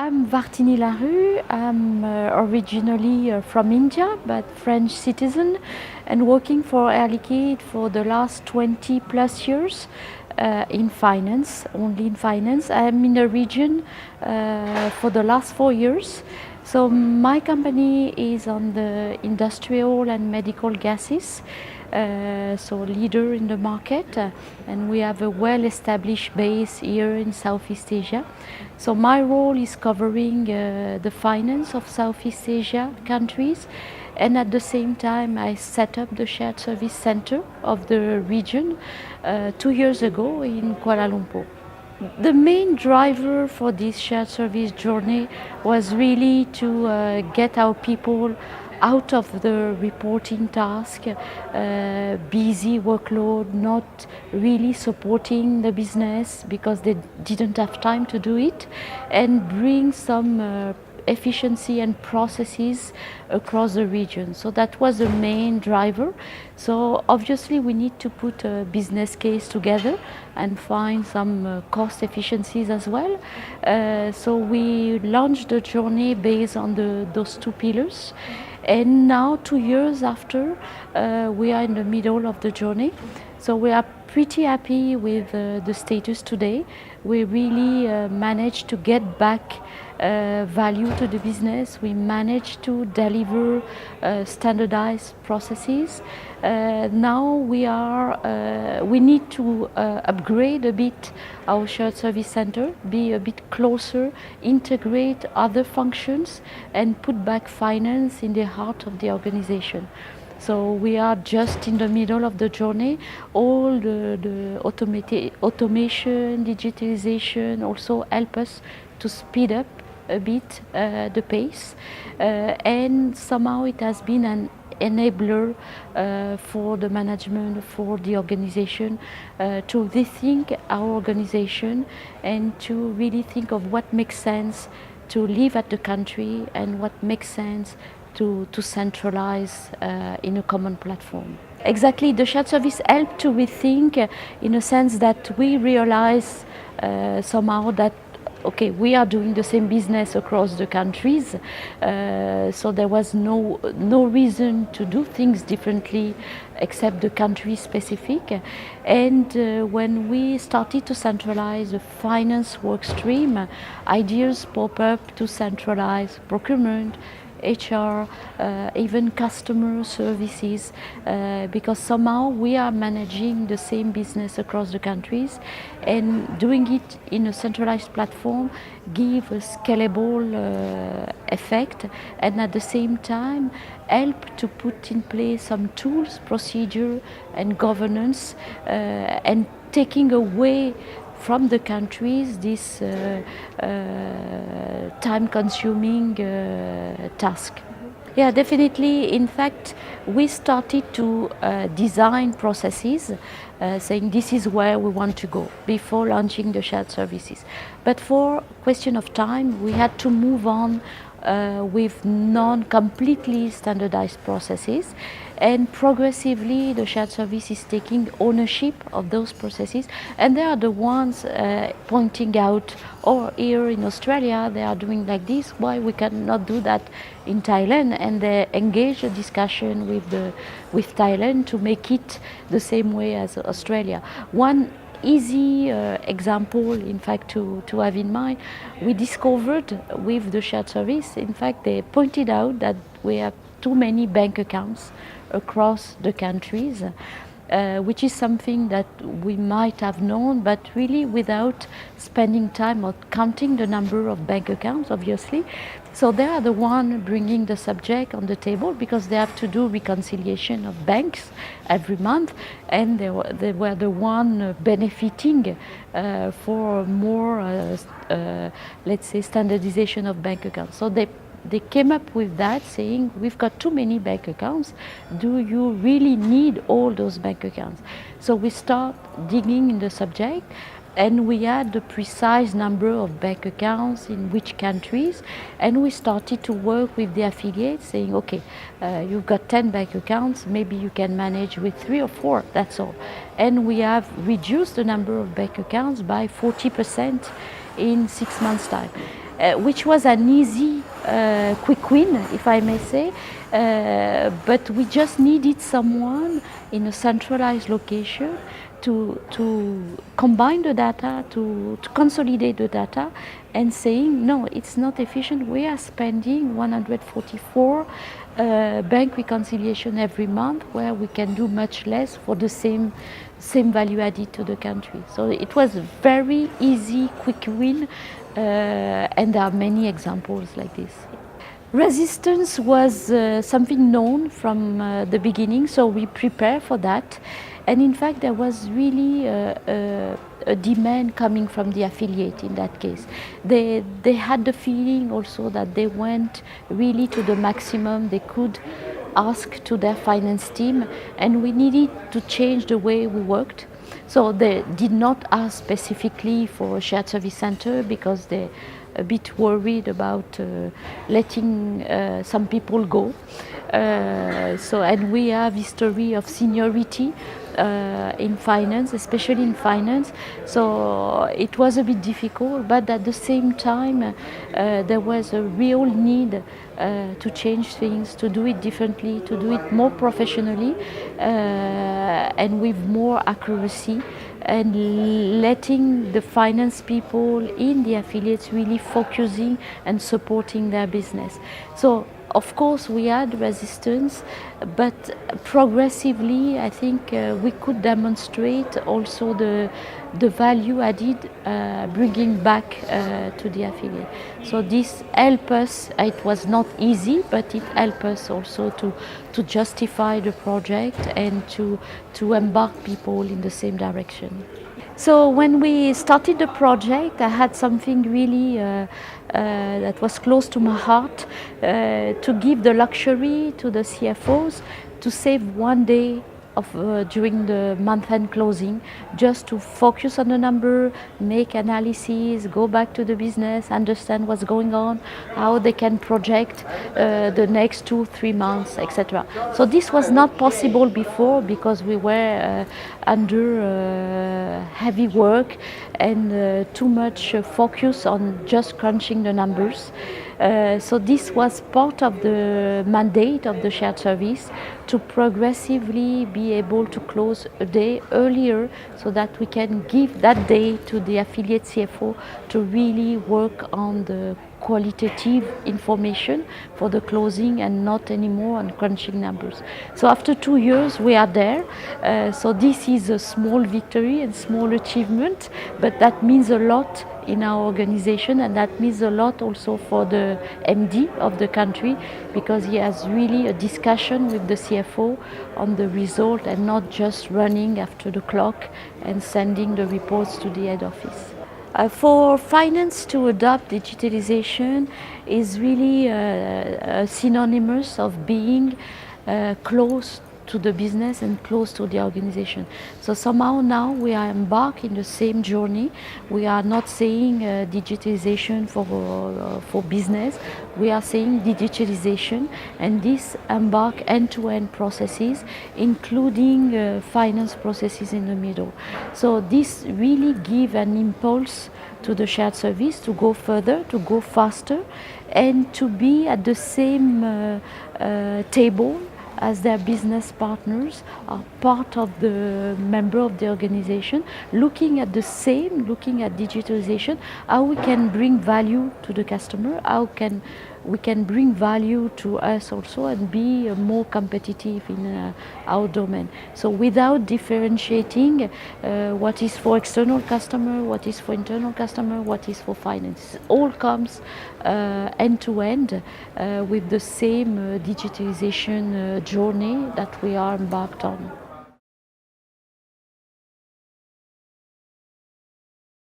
I'm Vartini Larue. I'm originally from India, but French citizen, and working for Air Liquide for the last 20 plus years in finance, only in finance. I'm in the region for the last 4 years. So my company is on the industrial and medical gases. So leader in the market, and we have a well-established base here in Southeast Asia. So my role is covering the finance of Southeast Asia countries, and at the same time I set up the shared service center of the region 2 years ago in Kuala Lumpur. The main driver for this shared service journey was really to get our people out of the reporting task, busy workload, not really supporting the business because they didn't have time to do it, and bring some efficiency and processes across the region. So that was the main driver. So obviously we need to put a business case together and find some cost efficiencies as well. So we launched the journey based on those two pillars. And now 2 years after, we are in the middle of the journey. So we are pretty happy with the status today. We really managed to get back value to the business. We managed to deliver standardized processes. Now we need to upgrade a bit our shared service center, be a bit closer, integrate other functions, and put back finance in the heart of the organization. So we are just in the middle of the journey. All the automation, digitalization also help us to speed up a bit the pace, and somehow it has been an enabler for the management, for the organization, to rethink our organization and to really think of what makes sense to live at the country and what makes sense to centralize in a common platform. Exactly, the shared service helped to rethink in a sense that we realize somehow that okay, we are doing the same business across the countries, so there was no reason to do things differently except the country specific. And when we started to centralize the finance work stream, ideas pop up to centralize procurement, HR, even customer services, because somehow we are managing the same business across the countries, and doing it in a centralized platform give a scalable effect, and at the same time help to put in place some tools, procedure and governance, and taking away from the countries this time-consuming task. Yeah, definitely. In fact, we started to design processes saying this is where we want to go before launching the shared services. But for question of time, we had to move on with non-completely standardized processes, and progressively the shared service is taking ownership of those processes, and they are the ones pointing out, oh, here in Australia they are doing like this, why we cannot do that in Thailand, and they engage a discussion with Thailand to make it the same way as Australia. One easy example, in fact, to have in mind, we discovered with the shared service, in fact, they pointed out that we have too many bank accounts across the countries, which is something that we might have known, but really without spending time or counting the number of bank accounts, obviously. So they are the one bringing the subject on the table because they have to do reconciliation of banks every month, and they were the one benefiting for more, let's say, standardization of bank accounts. So they came up with that, saying, we've got too many bank accounts. Do you really need all those bank accounts? So we start digging in the subject, and we had the precise number of bank accounts in which countries, and we started to work with the affiliates, saying, okay, you've got 10 bank accounts, maybe you can manage with 3 or 4, that's all. And we have reduced the number of bank accounts by 40% in 6 months' time. which was an easy, quick win, if I may say. But we just needed someone in a centralized location to combine the data, to consolidate the data, and saying, no, it's not efficient. We are spending 144 bank reconciliation every month, where we can do much less for the same value added to the country. So it was a very easy, quick win, and there are many examples like this. Resistance was something known from the beginning, so we prepare for that. And in fact, there was really a demand coming from the affiliate in that case. They had the feeling also that they went really to the maximum they could ask to their finance team, and we needed to change the way we worked. So they did not ask specifically for a shared service center because they're a bit worried about letting some people go. And we have history of seniority in finance, especially in finance. So it was a bit difficult, but at the same time, there was a real need to change things, to do it differently, to do it more professionally, and with more accuracy, and letting the finance people in the affiliates really focusing and supporting their business. So of course we had resistance, but progressively I think we could demonstrate also the value added, bringing back to the affiliate. So this helped us. It was not easy, but it helped us also to justify the project and to embark people in the same direction. So when we started the project, I had something really that was close to my heart, to give the luxury to the CFOs to save one day during the month-end closing, just to focus on the number, make analysis, go back to the business, understand what's going on, how they can project the next 2-3 months, etc. So this was not possible before because we were under heavy work and too much focus on just crunching the numbers. So this was part of the mandate of the shared service, to progressively be able to close a day earlier so that we can give that day to the affiliate CFO to really work on the qualitative information for the closing and not anymore on crunching numbers. So after 2 years we are there. So this is a small victory and small achievement, but that means a lot in our organization, and that means a lot also for the MD of the country, because he has really a discussion with the CFO on the result and not just running after the clock and sending the reports to the head office. For finance to adopt digitalization is really synonymous of being close to the business and close to the organization. So somehow now we are embarked in the same journey. We are not saying digitalization for business. We are saying digitalization, and this embark end-to-end processes, including finance processes in the middle. So this really give an impulse to the shared service to go further, to go faster, and to be at the same table as their business partners, are part of the member of the organization, looking at digitalization, how we can bring value to the customer, how we can bring value to us also, and be more competitive in our domain. So without differentiating what is for external customer, what is for internal customer, what is for finance, it all comes end to end with the same digitalization journey that we are embarked on.